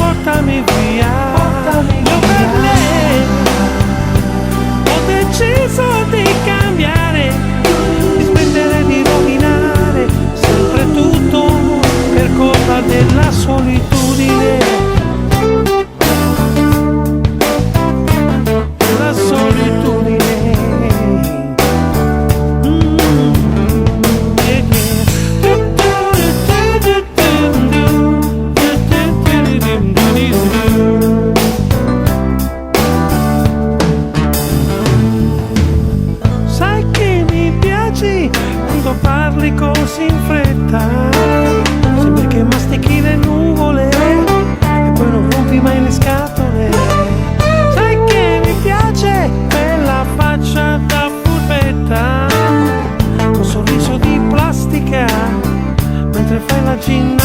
portami via. Io per lei ho deciso di cambiare, di smettere di rovinare sempre tutto per colpa della solitudine. La solitudine. Sai che mi piaci quando parli così in fretta, sembra che mastichi le nuvole e poi non rompi mai le scatole. Sai che mi piace quella faccia da furbetta con sorriso di plastica mentre fai la ginnastica.